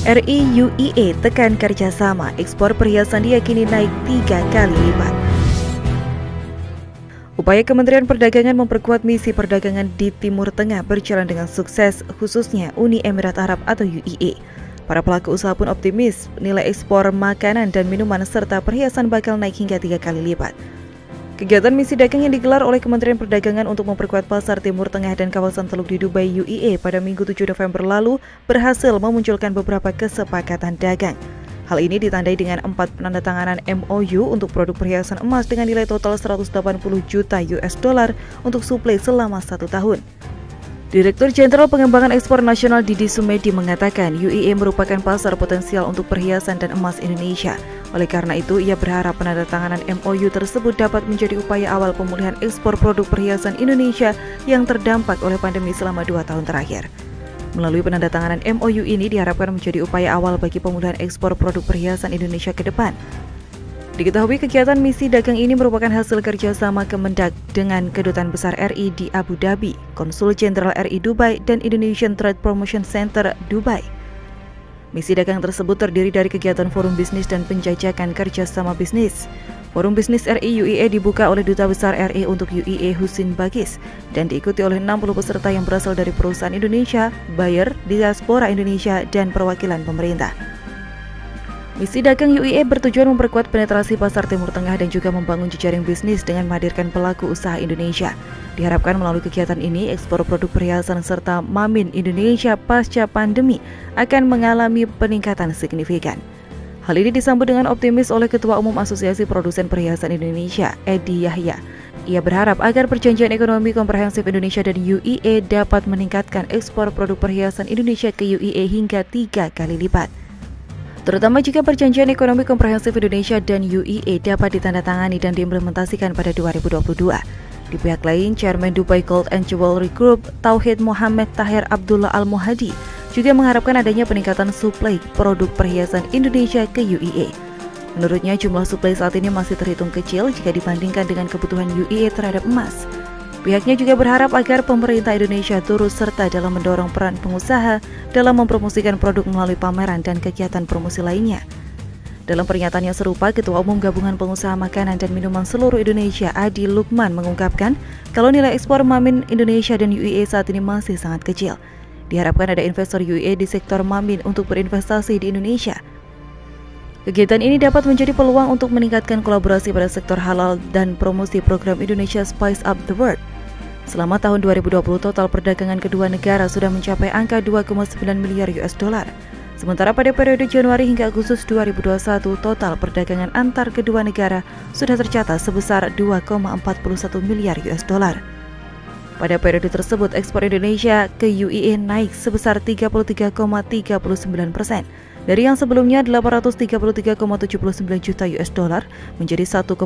RI UIE tekan kerjasama, ekspor perhiasan diyakini naik 3 kali lipat. Upaya Kementerian Perdagangan memperkuat misi perdagangan di Timur Tengah berjalan dengan sukses, khususnya Uni Emirat Arab atau UAE. Para pelaku usaha pun optimis nilai ekspor makanan dan minuman serta perhiasan bakal naik hingga 3 kali lipat. Kegiatan misi dagang yang digelar oleh Kementerian Perdagangan untuk memperkuat pasar Timur Tengah dan kawasan Teluk di Dubai UAE pada Minggu 7 November lalu berhasil memunculkan beberapa kesepakatan dagang. Hal ini ditandai dengan 4 penandatanganan MOU untuk produk perhiasan emas dengan nilai total 180 juta US dollar untuk suplai selama 1 tahun. Direktur Jenderal Pengembangan Ekspor Nasional Didi Sumedi mengatakan UAE merupakan pasar potensial untuk perhiasan dan emas Indonesia. Oleh karena itu, ia berharap penandatanganan MOU tersebut dapat menjadi upaya awal pemulihan ekspor produk perhiasan Indonesia yang terdampak oleh pandemi selama 2 tahun terakhir. Melalui penandatanganan MOU ini diharapkan menjadi upaya awal bagi pemulihan ekspor produk perhiasan Indonesia ke depan. Diketahui kegiatan misi dagang ini merupakan hasil kerjasama Kemendag dengan Kedutaan Besar RI di Abu Dhabi, Konsul Jenderal RI Dubai, dan Indonesian Trade Promotion Center Dubai. Misi dagang tersebut terdiri dari kegiatan forum bisnis dan penjajakan kerjasama bisnis. Forum bisnis RI UAE dibuka oleh Duta Besar RI untuk UAE Husin Bagis dan diikuti oleh 60 peserta yang berasal dari perusahaan Indonesia, buyer, diaspora Indonesia, dan perwakilan pemerintah. Misi dagang UAE bertujuan memperkuat penetrasi pasar Timur Tengah dan juga membangun jejaring bisnis dengan menghadirkan pelaku usaha Indonesia. Diharapkan melalui kegiatan ini, ekspor produk perhiasan serta mamin Indonesia pasca pandemi akan mengalami peningkatan signifikan. Hal ini disambut dengan optimis oleh Ketua Umum Asosiasi Produsen Perhiasan Indonesia, Edi Yahya. Ia berharap agar Perjanjian Ekonomi Komprehensif Indonesia dan UAE dapat meningkatkan ekspor produk perhiasan Indonesia ke UAE hingga 3 kali lipat. Terutama jika Perjanjian Ekonomi Komprehensif Indonesia dan UAE dapat ditandatangani dan diimplementasikan pada 2022. Di pihak lain, Chairman Dubai Gold and Jewelry Group, Tauhid Muhammad Tahir Abdullah Al-Muhadi, juga mengharapkan adanya peningkatan suplai produk perhiasan Indonesia ke UAE. Menurutnya, jumlah suplai saat ini masih terhitung kecil jika dibandingkan dengan kebutuhan UAE terhadap emas. Pihaknya juga berharap agar pemerintah Indonesia turut serta dalam mendorong peran pengusaha dalam mempromosikan produk melalui pameran dan kegiatan promosi lainnya. Dalam pernyataannya serupa, Ketua Umum Gabungan Pengusaha Makanan dan Minuman Seluruh Indonesia, Adi Lukman, mengungkapkan kalau nilai ekspor mamin Indonesia dan UAE saat ini masih sangat kecil. Diharapkan ada investor UAE di sektor mamin untuk berinvestasi di Indonesia. Kegiatan ini dapat menjadi peluang untuk meningkatkan kolaborasi pada sektor halal dan promosi program Indonesia Spice Up the World. Selama tahun 2020, total perdagangan kedua negara sudah mencapai angka 2,9 miliar US dollar. Sementara pada periode Januari hingga Agustus 2021, total perdagangan antar kedua negara sudah tercatat sebesar 2,41 miliar US dollar. Pada periode tersebut, ekspor Indonesia ke UAE naik sebesar 33,39%. Dari yang sebelumnya 833,79 juta US dollar menjadi 1,12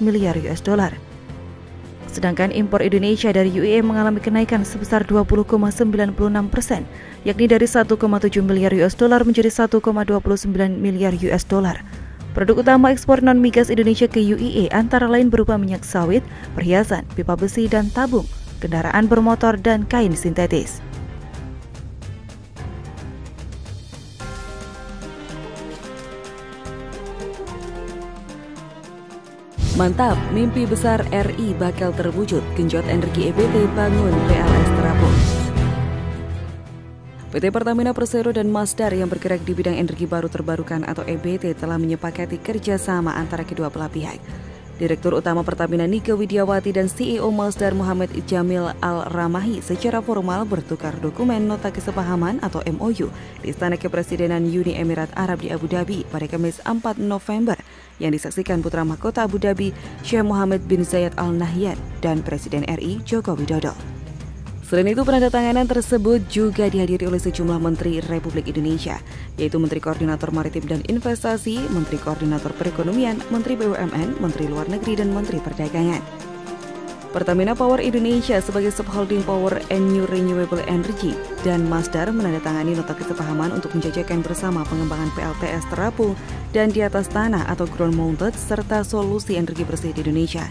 miliar US dollar. Sedangkan impor Indonesia dari UAE mengalami kenaikan sebesar 20,96%, yakni dari 1,7 miliar US dollar menjadi 1,29 miliar US dollar. Produk utama ekspor non-migas Indonesia ke UAE antara lain berupa minyak sawit, perhiasan, pipa besi dan tabung, kendaraan bermotor dan kain sintetis. Mantap, mimpi besar RI bakal terwujud. Genjot energi EBT bangun PLS terapung. PT Pertamina Persero dan Masdar yang bergerak di bidang energi baru terbarukan atau EBT telah menyepakati kerjasama antara kedua belah pihak. Direktur Utama Pertamina Nike Widiawati dan CEO Masdar Muhammad Jamil Al-Ramahi secara formal bertukar dokumen nota kesepahaman atau MOU di Istana Kepresidenan Uni Emirat Arab di Abu Dhabi pada Kamis 4 November yang disaksikan Putra Mahkota Abu Dhabi Syekh Muhammad bin Zayed Al Nahyan dan Presiden RI Joko Widodo. Selain itu, penandatanganan tersebut juga dihadiri oleh sejumlah Menteri Republik Indonesia, yaitu Menteri Koordinator Maritim dan Investasi, Menteri Koordinator Perekonomian, Menteri BUMN, Menteri Luar Negeri, dan Menteri Perdagangan. Pertamina Power Indonesia sebagai subholding Power and New Renewable Energy dan Masdar menandatangani nota kesepahaman untuk menjajakan bersama pengembangan PLTS terapung dan di atas tanah atau ground mounted serta solusi energi bersih di Indonesia.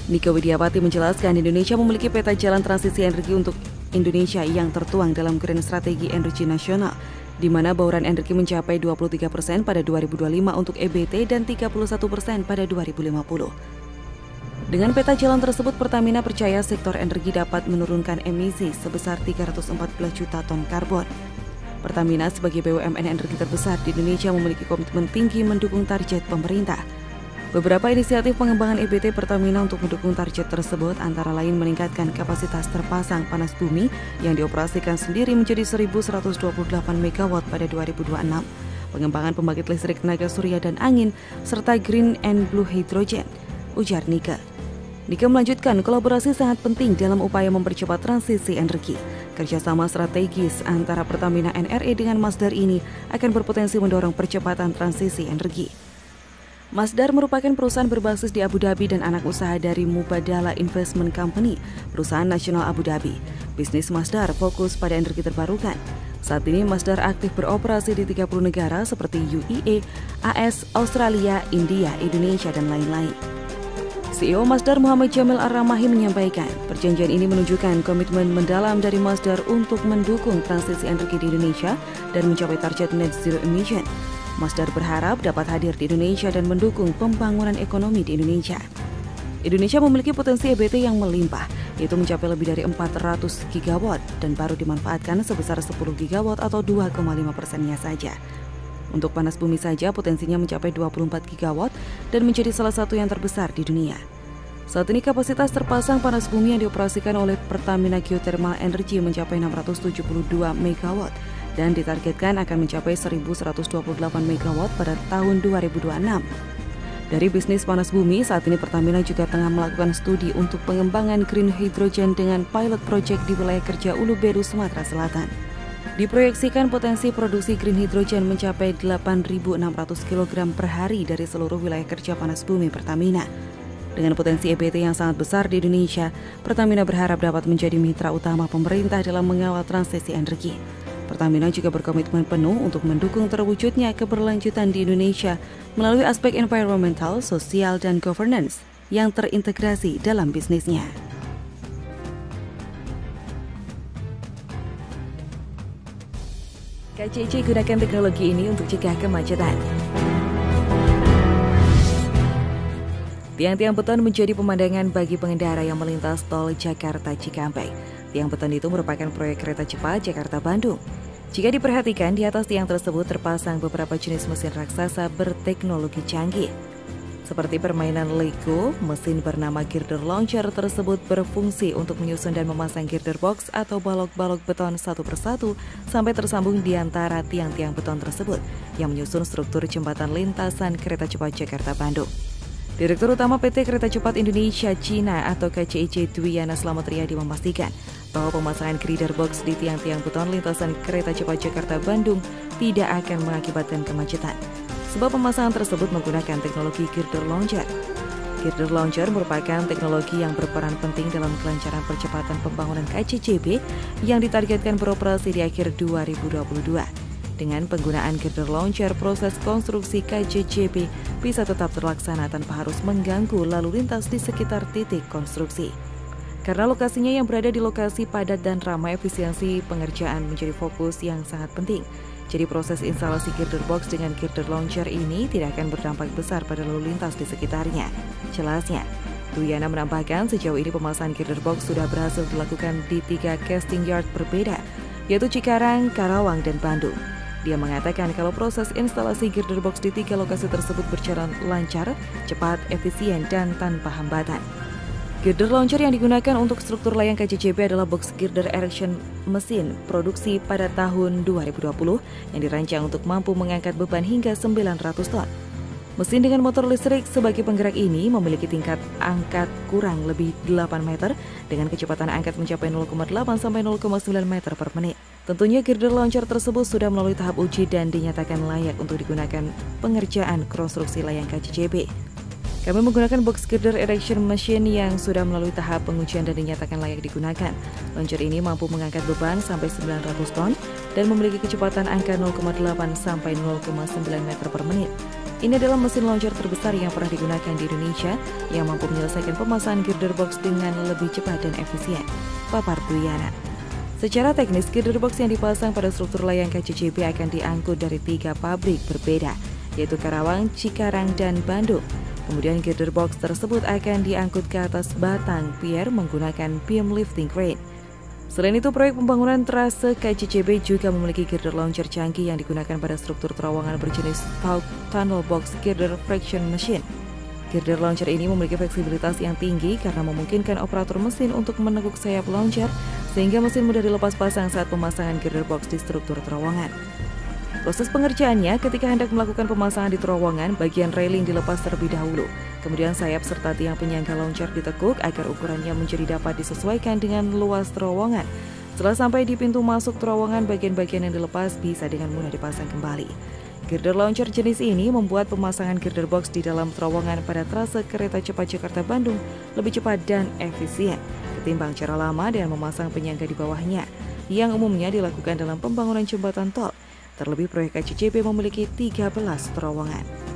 Nike Widiawati menjelaskan Indonesia memiliki peta jalan transisi energi untuk Indonesia yang tertuang dalam Grand Strategi Energi Nasional di mana bauran energi mencapai 23% pada 2025 untuk EBT dan 31% pada 2050. Dengan peta jalan tersebut, Pertamina percaya sektor energi dapat menurunkan emisi sebesar 314 juta ton karbon. Pertamina sebagai BUMN energi terbesar di Indonesia memiliki komitmen tinggi mendukung target pemerintah. Beberapa inisiatif pengembangan EBT Pertamina untuk mendukung target tersebut antara lain meningkatkan kapasitas terpasang panas bumi yang dioperasikan sendiri menjadi 1.128 MW pada 2026, pengembangan pembangkit listrik tenaga surya dan angin, serta green and blue hydrogen, ujar Nike. Nike melanjutkan, kolaborasi sangat penting dalam upaya mempercepat transisi energi. Kerjasama strategis antara Pertamina NRE dengan Masdar ini akan berpotensi mendorong percepatan transisi energi. Masdar merupakan perusahaan berbasis di Abu Dhabi dan anak usaha dari Mubadala Investment Company, perusahaan nasional Abu Dhabi. Bisnis Masdar fokus pada energi terbarukan. Saat ini Masdar aktif beroperasi di 30 negara seperti UAE, AS, Australia, India, Indonesia, dan lain-lain. CEO Masdar Muhammad Jamil Ar-Ramahi menyampaikan, perjanjian ini menunjukkan komitmen mendalam dari Masdar untuk mendukung transisi energi di Indonesia dan mencapai target net zero emission. Masdar berharap dapat hadir di Indonesia dan mendukung pembangunan ekonomi di Indonesia. Indonesia memiliki potensi EBT yang melimpah, yaitu mencapai lebih dari 400 gigawatt dan baru dimanfaatkan sebesar 10 gigawatt atau 2,5%-nya saja. Untuk panas bumi saja potensinya mencapai 24 gigawatt dan menjadi salah satu yang terbesar di dunia. Saat ini kapasitas terpasang panas bumi yang dioperasikan oleh Pertamina Geothermal Energy mencapai 672 MW dan ditargetkan akan mencapai 1.128 MW pada tahun 2026. Dari bisnis panas bumi, saat ini Pertamina juga tengah melakukan studi untuk pengembangan green hydrogen dengan pilot project di wilayah kerja Uluberu, Sumatera Selatan. Diproyeksikan potensi produksi green hydrogen mencapai 8.600 kg per hari dari seluruh wilayah kerja panas bumi Pertamina. Dengan potensi EBT yang sangat besar di Indonesia, Pertamina berharap dapat menjadi mitra utama pemerintah dalam mengawal transisi energi. Pertamina juga berkomitmen penuh untuk mendukung terwujudnya keberlanjutan di Indonesia melalui aspek environmental, sosial, dan governance yang terintegrasi dalam bisnisnya. KCC gunakan teknologi ini untuk cegah kemacetan. Tiang-tiang beton menjadi pemandangan bagi pengendara yang melintas tol Jakarta Cikampek. Tiang beton itu merupakan proyek kereta cepat Jakarta-Bandung. Jika diperhatikan, di atas tiang tersebut terpasang beberapa jenis mesin raksasa berteknologi canggih. Seperti permainan Lego, mesin bernama girder launcher tersebut berfungsi untuk menyusun dan memasang girder box atau balok-balok beton satu persatu sampai tersambung di antara tiang-tiang beton tersebut yang menyusun struktur jembatan lintasan kereta cepat Jakarta-Bandung. Direktur Utama PT Kereta Cepat Indonesia Cina atau KCIC Dwiyana Slamet Riyadi memastikan bahwa pemasangan girder box di tiang-tiang beton lintasan kereta cepat Jakarta-Bandung tidak akan mengakibatkan kemacetan. Sebab pemasangan tersebut menggunakan teknologi girder launcher. Girder launcher merupakan teknologi yang berperan penting dalam kelancaran percepatan pembangunan KCJB yang ditargetkan beroperasi di akhir 2022. Dengan penggunaan girder launcher, proses konstruksi KCJB bisa tetap terlaksana tanpa harus mengganggu lalu lintas di sekitar titik konstruksi. Karena lokasinya yang berada di lokasi padat dan ramai, efisiensi pengerjaan menjadi fokus yang sangat penting. Jadi proses instalasi girder box dengan girder launcher ini tidak akan berdampak besar pada lalu lintas di sekitarnya. Jelasnya, Dwiyana menambahkan sejauh ini pemasangan girder box sudah berhasil dilakukan di 3 casting yard berbeda, yaitu Cikarang, Karawang, dan Bandung. Dia mengatakan kalau proses instalasi girder box di 3 lokasi tersebut berjalan lancar, cepat, efisien, dan tanpa hambatan. Girder launcher yang digunakan untuk struktur layang KCJB adalah box girder erection mesin produksi pada tahun 2020 yang dirancang untuk mampu mengangkat beban hingga 900 ton. Mesin dengan motor listrik sebagai penggerak ini memiliki tingkat angkat kurang lebih 8 meter dengan kecepatan angkat mencapai 0,8 sampai 0,9 meter per menit. Tentunya girder launcher tersebut sudah melalui tahap uji dan dinyatakan layak untuk digunakan pengerjaan konstruksi layang KCJB. Kami menggunakan box girder erection machine yang sudah melalui tahap pengujian dan dinyatakan layak digunakan. Launcher ini mampu mengangkat beban sampai 900 ton dan memiliki kecepatan angka 0,8 sampai 0,9 meter per menit. Ini adalah mesin launcher terbesar yang pernah digunakan di Indonesia yang mampu menyelesaikan pemasangan girder box dengan lebih cepat dan efisien, papar Dwiyana. Secara teknis, girder box yang dipasang pada struktur layang KCJB akan diangkut dari 3 pabrik berbeda, yaitu Karawang, Cikarang, dan Bandung. Kemudian girder box tersebut akan diangkut ke atas batang pier menggunakan beam lifting crane. Selain itu, proyek pembangunan trase KCJB juga memiliki girder launcher canggih yang digunakan pada struktur terowongan berjenis tunnel box girder friction machine. Girder launcher ini memiliki fleksibilitas yang tinggi karena memungkinkan operator mesin untuk menekuk sayap launcher sehingga mesin mudah dilepas pasang saat pemasangan girder box di struktur terowongan. Proses pengerjaannya, ketika hendak melakukan pemasangan di terowongan, bagian railing dilepas terlebih dahulu. Kemudian sayap serta tiang penyangga launcher ditekuk agar ukurannya menjadi dapat disesuaikan dengan luas terowongan. Setelah sampai di pintu masuk terowongan, bagian-bagian yang dilepas bisa dengan mudah dipasang kembali. Girder launcher jenis ini membuat pemasangan girder box di dalam terowongan pada trase kereta cepat Jakarta-Bandung lebih cepat dan efisien ketimbang cara lama dengan memasang penyangga di bawahnya yang umumnya dilakukan dalam pembangunan jembatan tol. Terlebih proyek KCJB memiliki 13 terowongan.